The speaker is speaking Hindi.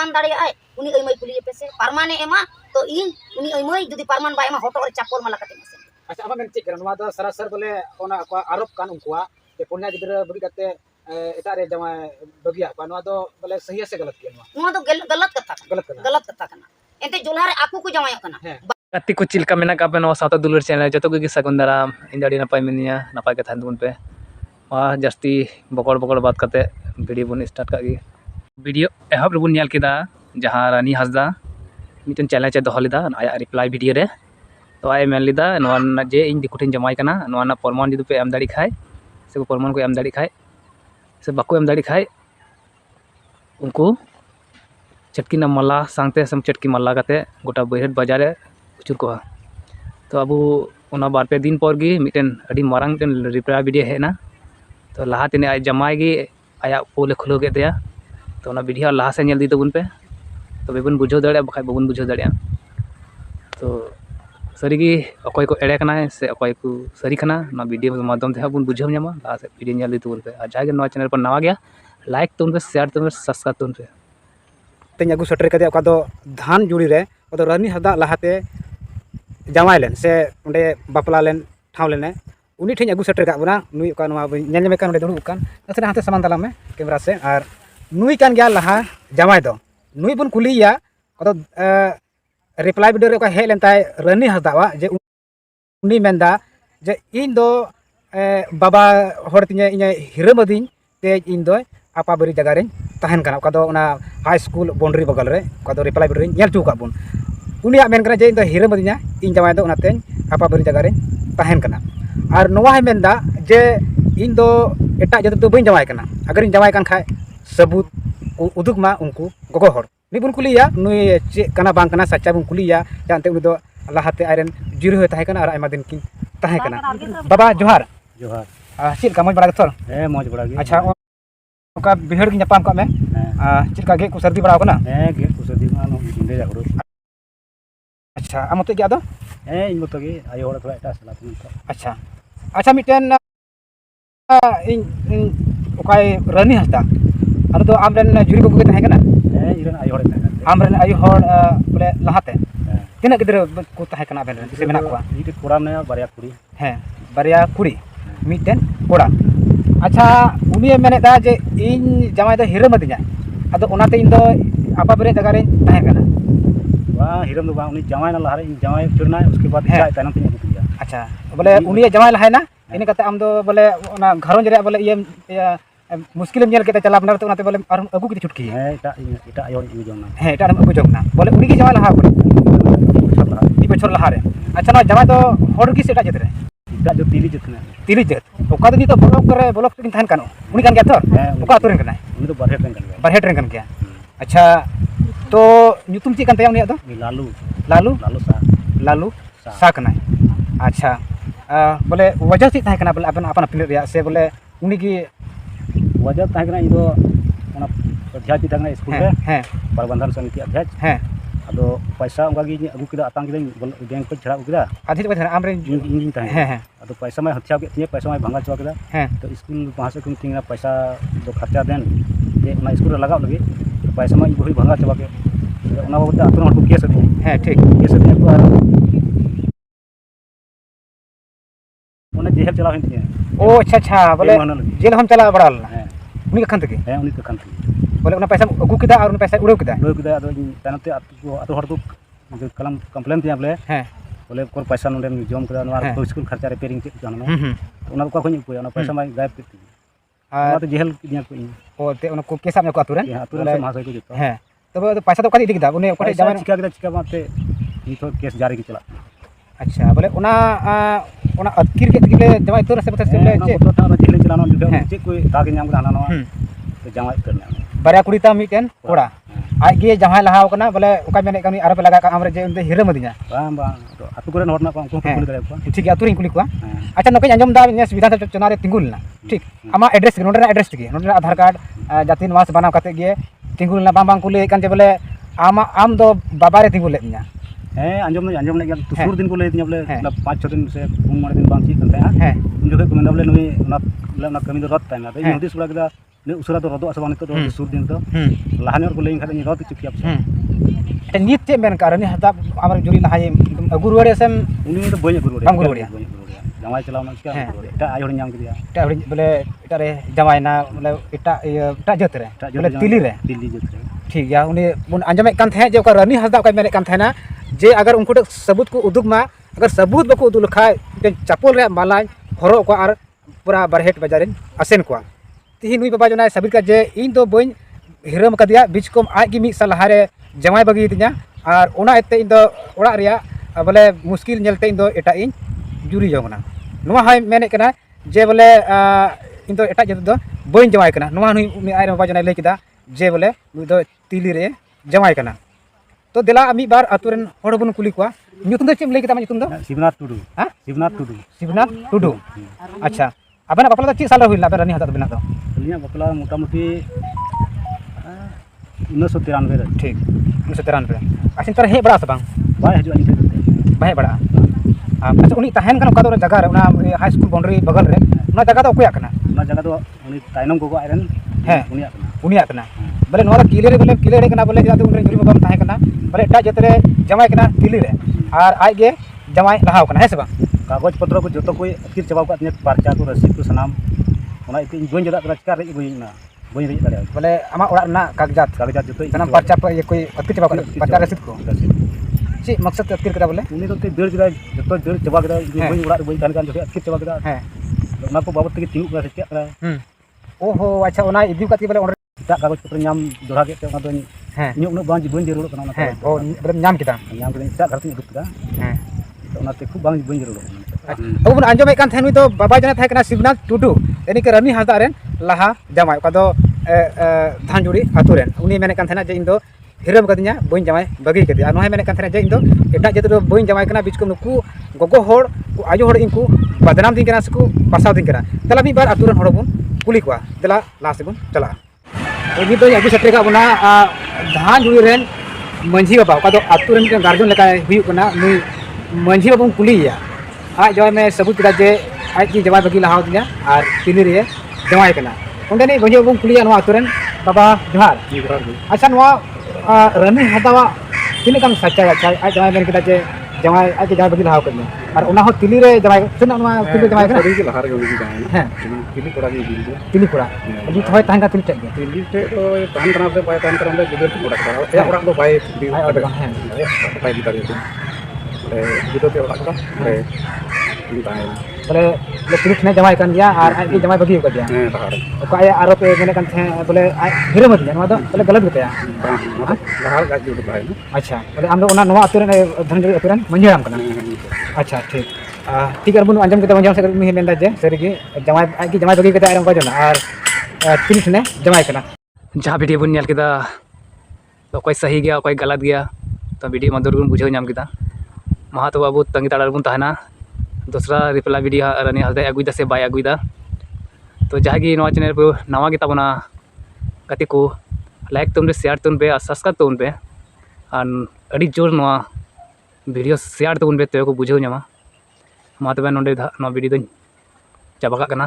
परमान दाड़े आए उनी अइमय कुली पे से परमाने एमा तो इन उनी अइमय जुदी परमान बा एमा होटो रे चापोल माला कते मसे अच्छा अब चेक करन नवा दो सरासर बोले ओना आरोप कान उनकुआ जे पुण्या गिदरा बगी कते एटा रे जमा बगिया बा नवा दो बोले सही से गलत किया नवा तो गलत कथा कना एते जोला रे आकू को जमायो कना गति को चिलका मेना का पे साता दुलर चैनल जो को सगुन दाराम इन दाड़ी नपाय मिनिया नपाय के थान पे वहाँ जस्ती बकड़ बकड़ बात करते वीडियो बन स्टार्ट का वीडियो एहब रेबन नेल केदा जहाँ रानी हासदा मिटन चैलेंज दोहो लेदा आया रिप्लाई वीडियो रे तो आय मेन लेदा नवा जे इन दिकुठिन जमाय कना नवा प्रमाण जुदी पे एम दाड़ी खाय से प्रमाण को एम दाड़ी खाय से बाको एम दाड़ी खाय उनको चटकी ना माला सांगते सम चटकी माला काते गोटा बैहट बाजार उचुर को तो अब उना बार पे दिन पर गी मिटन अडी मारंग मिटन रिप्लाई वीडियो हेना तो लहा तेने आज जमाय गी आया पोले खुलो के दिया तो उना वीडियो लहा से नेल दी तबुन पे तो बेबन बुझो दाड़े बखाय बबन बुझो दाड़े तो सरी गी अकय को एड़े कना से अकय को सरी खना ना वीडियो के माध्यम से बन बुझो न्यामा लहा से वीडियो नेल दी तबुन पे आ जागे नवा चैनल पर नवा गया लाइक तुन पे शेयर तुन पे सब्सक्राइब तुन पे तेन अगू सटर कदे ओका दो धान जुड़ी रे ओदो रानी हासदा लहाते जमाय लेन से ओंडे बापला लेन ठाव लेने उनी ठेन अगू सटर का बना नुई ओका नवा नेल नेमे कान दुड़ुब कान नसे हाते समान तला में कैमरा से और नुई कान गया लहा जमाय दो नुई बन कुलिया ओदो रिप्लाई वीडियो रे ओका हे लेन ताय रानी हासदा वा जे उनी मेंदा जे इन दो बाबा हर तिने इने हिरमदिन ते इन दो आपा बरी जगह रे तहन कना ओका दो ओना हाई स्कूल बाउंड्री बगल रे ओका दो रिप्लाई वीडियो नेल चुका बुन उनिया मेन कना जे इन दो हिरमदिना इन जमाय दो ओनाते आपा बरी जगह रे तहन कना और नवा है मेंदा जे इन दो एटा जत दो बइन जमाय कना अगर इन जमाय कान खाय सबूत उदुग मा उनको गोगो हर नि बुन कुलिया नुई चे कना बांग कना सच्चा बुन कुलिया जानते उनि दो लहाते आयरन जिरो हो ताहे कना और आयमा दिन किन ताहे कना बाबा जोहार जोहार चिल का मज बड़ा थोर हे मज बड़ा गे अच्छा ओका बिहड़ की नपाम का में चिल का गे को सर्दी बड़ा कना गे को सर्दी मा नो दिंदे जागरो अच्छा अमते के आदो इन मतो गे आयो हड़ थोड़ा एटा सला तुम अच्छा अच्छा मिटन इन ओकाय रानी हासदा अरे तो आमरन जुरी को ताहे कना इरन आयो हड़ ताहे आमरन आयो हड़ बोले लहाते तिना गिदरा को ताहे कना बेन से मेना को इटे कोड़ा ने बारिया कुड़ी हैं बारिया कुड़ी मिटन कोड़ा अच्छा उनी मेने दा जे इन जमाय दो हिरम दिया अदो ओनाते इन दो आपा बरे जगह रे ताहे कना वा हिरम दो बा उनी जमाय ना लहारे इन जमाय चुरना उसके बाद जाय तानम तिन दिया अच्छा बोले उनी जमाय लहाय ना इने कते आम दो बोले ओना घरों रे बोले ये मुश्किल नेल के चला अपना तो ओनाते बोले और अगु की छुटकी है एटा आयो इन जोना है एटा अगु जोना बोले उनी की जमाय लहा को ई बछर लहा रे अच्छा ना जमाय दो हर की सेटा जत रे एटा जो तिली जत ओका दो तो ब्लॉक किन थान कानो उनी कान गया थोर ओका अतुरन कना उनी तो बारहे ट्रेन kan बारहे ट्रेन कान गया अच्छा तो नुतुम ची कान तया उनी दो लालू लालू सा लालू सा कना अच्छा बोले वजह से थाय कना बोले अपन अपन अपने रिया से बोले उनी की वजह थाय कना इदो ओना अध्याय थाय स्कूल रे हैं प्रबंधन समिति अध्याय हैं अदो पैसा उनका गी अगु किदा आतांग किदा बैंक पे छड़ा उकिदा आधी बथन आमरे इन थाय हैं अदो पैसा में हत्या के पैसा में भंगा चवा किदा हैं तो स्कूल वहां से कुन तिंगरा पैसा दो खर्चा देन जे ना स्कूल रे लगाव लगे तो पैसा में बहु भंगा चवा के ओना बाबत आतुन हर को केस दे हैं ठीक केस दे को आर ओना जेल चला हिन तिया ओ अच्छा बोले जेल हम चला बड़ाल हैं उनी का खन तके हैं उनी का खन बोले उना पैसा अगु किदा और उना पैसा उड़ो किदा अदो तानते आतु हर को कलम कंप्लेन तिया बोले हैं बोले कोर पैसा नोंडे जम किदा नोआ तो स्कूल खर्चा रिपेयरिंग चेक जानो ओना को खनि उपाय ओना पैसा में गायब के ओना तो जेल दिया को ओ ते ओना को केसा में को आतुरन आतुरन से महाशय को जतो हैं तब तो पैसा तो कदी दिखदा उनी ओकटे जमा चिका माते ई तो केस जारी की चला अच्छा बोले उना अतकिर के तकिले जमाय तोर से बता से बोले तो था जेल चलानो चेक कोई ताक नाम का हाना तो जमा करना बारिया कुड़ी ता मिटन कोड़ा आज गे जहां लहाव कना बोले ओका मेने कमी आरो पे लगा का हमरे जे उनते हिरम दिया बांग तो आतु करे हरना को कुली करे को ठीक है आतुरिन कुली को अच्छा नके अंजम दा ने सुविधा से चना रे तिंगुलना ठीक आमा एड्रेस के नोडरा एड्रेस के नोडरा आधार कार्ड जाति निवास बनाव काते गे तिंगुलना बांग कुली कान जे बोले आम दो बाबा रे तिंगुल लेनिया अंजम ने तो सुर दिन को ले दिया बोले 5-6 दिन से 4 दिन बांग चीज करते हैं उन जो को बोले नई ना कमी दो रत टाइम है तो हदिस बड़ा ᱤᱱᱟᱹ ᱩᱥᱟᱹᱨᱟ ᱫᱚ ᱨᱚᱫᱚᱜ ᱟᱥᱮ ᱵᱟᱝ ᱱᱤᱛᱚᱜ ᱫᱚ ᱥᱩᱨ ᱫᱤᱱ ᱫᱚ ᱞᱟᱦᱟ ᱧᱚᱜ ᱠᱚ ᱞᱟᱹᱭ ᱠᱷᱟᱱ ᱤᱧ ᱨᱚᱫ ᱦᱚᱪᱚ ᱠᱮᱭᱟ ᱯᱮ ᱱᱤᱛ ᱪᱮᱫ ᱢᱮᱱ ᱠᱟᱜ ᱨᱟᱹᱱᱤ ᱦᱟᱸᱥᱫᱟ ᱟᱢ ᱡᱩᱨᱤ ᱞᱟᱦᱟᱭ ᱟᱹᱜᱩ ᱨᱩᱣᱟᱹᱲᱮ ᱥᱮᱢ ᱩᱱᱤ ᱫᱚ ᱵᱟᱹᱧ ᱟᱹᱜᱩ ᱨᱩᱣᱟᱹᱲᱮᱭᱟ ᱵᱟᱢ ᱟᱹᱜᱩ ᱨᱩᱣᱟᱹᱲᱮᱭᱟ ᱡᱟᱶᱟᱭ ᱪᱟᱞᱟᱣ ᱮᱱᱟ ᱪᱤᱠᱟ ᱮᱴᱟᱜ ᱟᱭ ᱦᱚᱲᱤᱧ ᱧᱟᱢ ᱠᱮᱫᱮᱭᱟ ᱮᱴᱟᱜ ᱦᱚᱲ ᱵᱚᱞᱮ ᱮᱴᱟᱜ ᱨᱮ ᱡᱟᱶᱟᱭᱱᱟ ᱵᱚᱞᱮ ᱮᱴᱟᱜ ᱡᱟᱹᱛ ᱨᱮ ᱵᱚᱞᱮ ᱛᱤᱞᱤ ᱨᱮ ᱫᱤल्ली ᱡᱟᱹᱛ ᱨᱮ ᱴᱷᱤक गया उन्हें बन आंजमें कान थे जे ओका रानी हंसदा ओका मेरे कान थे ना जे अगर उनको सबूत को उदुग मा अगर सबूत बको उदुग लखाय चापोल रे मालाय हरो को आर पूरा बरहेट बाजारिन असेन को तिहि नुई बाबा जोना साबित का जे इन दो बइन हिरम कदिया बीच को आज की मिक साल हारे जमाय बगी तिया और ओना एते इन दो ओड़ा रिया बोले मुश्किल नेलते इन दो एटा इन जुरी जोगना नुआ हाय मेने कना जे बोले इन दो एटा जत दो बइन जमाय कना नुआ नुई आय बाबा जोना लay किदा जे बोले नुई दो तिली रे जमाय कना तो दिला मी बार अतुरन हड़ बन कुली को nyutum do cem lay kita nyutum do Shivnath Tudu ha Shivnath Tudu Sibnath Tudu अच्छा abana bapala do cik salah huila abana rani hata bina do ᱟᱹᱞᱤᱧᱟᱜ ᱵᱟᱯᱞᱟ ᱢᱚᱴᱟᱢᱩᱴᱤ 1993 ᱨᱮ ठीक 1993 asin tar he bada sa bang ᱵᱟᱭ ᱦᱤᱡᱩᱜᱼᱟ ᱤᱧ ᱴᱷᱮᱱ ᱫᱚ bahe bada अच्छा उनी tahen kan oka do jaga re una high school boundary bagal re una jaga do okoyak kana ᱚᱱᱟ ᱡᱟᱭᱜᱟ ᱫᱚ ᱩᱱᱤ ᱛᱟᱭᱱᱚᱢ ᱜᱚᱜᱚ ᱟᱡ ᱨᱮᱱ ᱦᱮᱸ ᱩᱱᱤᱭᱟᱜ ᱠᱟᱱᱟ उनिया kana bole nora kile re bole kile re kana bole jatu unre juri babam tahe kana bole eta jatre jamai kana tili re ar aj ge jamai lahau kana he se bang ᱠᱟᱜᱚᱡᱽ ᱯᱚᱛᱨᱚ ᱠᱚ ᱡᱚᱛᱚ ᱠᱚ ᱟᱹᱠᱤᱨ ᱪᱟᱵᱟ ᱠᱟᱜ ᱛᱤᱧᱟᱹ ᱯᱟᱨᱪᱟ ᱠᱚ ᱨᱟᱹᱥᱤᱫ ᱠᱚ ᱥᱟᱱᱟᱢ ᱚᱱᱟ ᱤᱭᱟᱹᱛᱮ ᱤᱧ ᱵᱟᱹᱧ ᱡᱚᱫᱟᱜ ᱠᱟᱱᱟ ᱪᱤᱠᱟ ᱨᱮᱡ ᱟᱹᱜᱩᱭᱤᱧ ᱚᱱᱟ ᱵᱟᱹᱧ ᱨᱮᱡ ᱫᱟᱲᱮᱭᱟᱜᱼᱟ bole ama ora na kagjat ᱠᱟᱜᱚᱡᱟᱛ ᱡᱚᱛᱚ sanam parcha pa ye koi atkir chaba kana parcha rasid ko ci maksud atkir kada bole ᱩᱱᱤ ᱫᱚ ᱫᱟᱹᱲ ᱠᱮᱫᱟᱭ ᱡᱚᱛᱚ ᱫᱟᱹᱲ ᱪᱟᱵᱟ ᱠᱮᱫᱟᱭ ᱵᱟᱹᱧ ᱚᱲᱟᱜ ᱨᱮ ᱵᱟᱹᱧ ᱛᱟᱦᱮᱱ ᱠᱟᱱ ᱡᱚᱠᱷᱚᱱ ᱟᱹᱛᱠᱤᱨ ᱪᱟᱵᱟ ᱠᱮᱫᱟ he ᱚᱱᱟ ᱠᱚ ᱵᱟᱵᱚᱫ ᱛᱮᱜᱮ ᱛᱤᱸᱜᱩᱜ ᱠᱟᱱᱟ ᱥᱮ ᱪᱮᱫ ᱠᱟᱱᱟ oho acha ona idiu kati bole onre ᱮᱴᱟᱜ ᱠᱟᱜᱚᱡᱽ ᱯᱚᱛᱨᱚ ᱧᱟᱢ ᱫᱚᱲᱦᱟ ᱠᱮᱫ ᱛᱮ ᱚᱱᱟ ᱫᱚ he ᱤᱧᱟᱹᱜ ᱩᱱᱟᱹᱜ ᱵᱟᱹᱧ ᱡᱟᱹᱨᱩᱲᱚᱜ ᱠᱟᱱᱟ ᱚᱱᱟ he oh bole nyam kita ᱧᱟᱢ ᱠᱮᱫᱟᱧ ᱮᱴᱟᱜ ᱜᱷᱟᱨᱚᱸᱡᱽ ᱟᱹᱜᱩ ᱠᱮᱫᱟ he ᱚᱱᱟᱛᱮ ᱠᱷᱩᱵ ᱵᱟᱹᱧ ᱡᱟᱹᱨᱩᱲᱚᱜ ᱠᱟᱱᱟ Aku pun anjom ikan then itu baba jana thai kana Sibnath Tudu ini ke Rani Hasda ren laha jamai oka do Dhanjuri atu ren uni mene kan thena je indo hiram kadinya boin jamai bagi kedi anu hai mene kan thena je indo eta je do boin jamai kana bich ko nuku gogo hor ku aju hor inku badnam din kana sku pasau din kana tela mi bar atu ren hor bun kuli kwa tela last bun chala ini do agu setre ka buna Dhanjuri ren manji baba oka do atu ren garjon leka huyu kana nui manji baba kuli ya आज जो मैं सबूत किया जे आज की जमाई बगी लहाव दिया और तिली रे जमाई कना उंडे ने बजे बंग कुलिया नवा अतुरन बाबा जोहार अच्छा नवा रनी हदावा तिने कम सच्चा अच्छा आज जमाई बन किया जे जमाई आज की जमाई बगी लहाव करने और उना हो तिली रे जमाई सुना नवा तिली जमाई कना ᱟᱹᱰᱤ ᱞᱟᱦᱟ ᱨᱮᱜᱮ ᱩᱱᱤ ᱡᱟᱦᱟᱸᱭ हैं ᱛᱤᱞᱤ ᱠᱚᱲᱟ ᱜᱮ ᱤᱫᱤ ᱞᱮᱫᱮᱭᱟ तिली पुरा अभी थोय तांगा तिली टेक गया ᱛᱤᱞᱤ ᱴᱷᱮᱡ ᱫᱚ ᱛᱟᱦᱮᱱ ᱠᱟᱱᱟ ᱥᱮ ᱵᱟᱭ ᱛᱟᱦᱮᱱ ᱠᱟᱱᱟ ᱚᱸᱰे ᱜᱤᱫᱟᱹᱨ ᱠᱚ ᱚᱲᱟᱜ ᱠᱟᱱᱟ ᱮᱴᱟᱜ ᱚᱲᱟᱜ ᱫᱚ ᱵᱟᱭ हाय और हैं ᱵᱟᱭ ᱤᱫᱤ ᱫᱟᱲᱮᱭᱟᱫᱟ ᱜᱤᱫᱟᱹᱨ ᱛᱮ ᱚᱲᱟᱜ ᱠᱟᱱᱟ ᱚᱸᱰे ᱤᱫᱤ ᱛᱟᱦᱮᱱᱟ बोले तिली ने जमाई कर दिया और आज की जमाई बगी कर दिया ᱦᱮᱸ ᱞᱟᱦᱟ ᱨᱮ ओका आरोप मेने kan थे बोले हिरम दिया नवा दो बोले गलत बताया ᱵᱟᱝ ᱞᱟᱦᱟ ᱨᱮ ᱟᱡ ᱜᱮ ᱛᱟᱦᱮᱱᱟ अच्छा बोले हम लोग नवा अतुरन धनजरी अतुरन मंजराम कना अच्छा ठीक ठीक है बुन अंजम kita मंजराम से मी मेंदा जे सरीगी जमाई आज की जमाई बगी कता आरम को जना और तिली ने जमाई कना जहाँ वीडियो बन नेल किदा तो कोई सही गया कोई गलत गया तो वीडियो मदर बन बुझाव नाम किदा महा तो बाबू तंगी ताड़ा बन तहना दूसरा रिप्ला वीडियो रानी हंसदा अगुदा से बाय अगुदा तो जहाँ की नवा चैनल पे नवा गिता बना कति को लाइक तुम शेयर तुम पे और सब्सक्राइब तुम पे और अड़ी जोर नवा वीडियो शेयर तुम पे तो को बुझाव नामा मा तबे नोंडे वीडियो दो चाबा काना।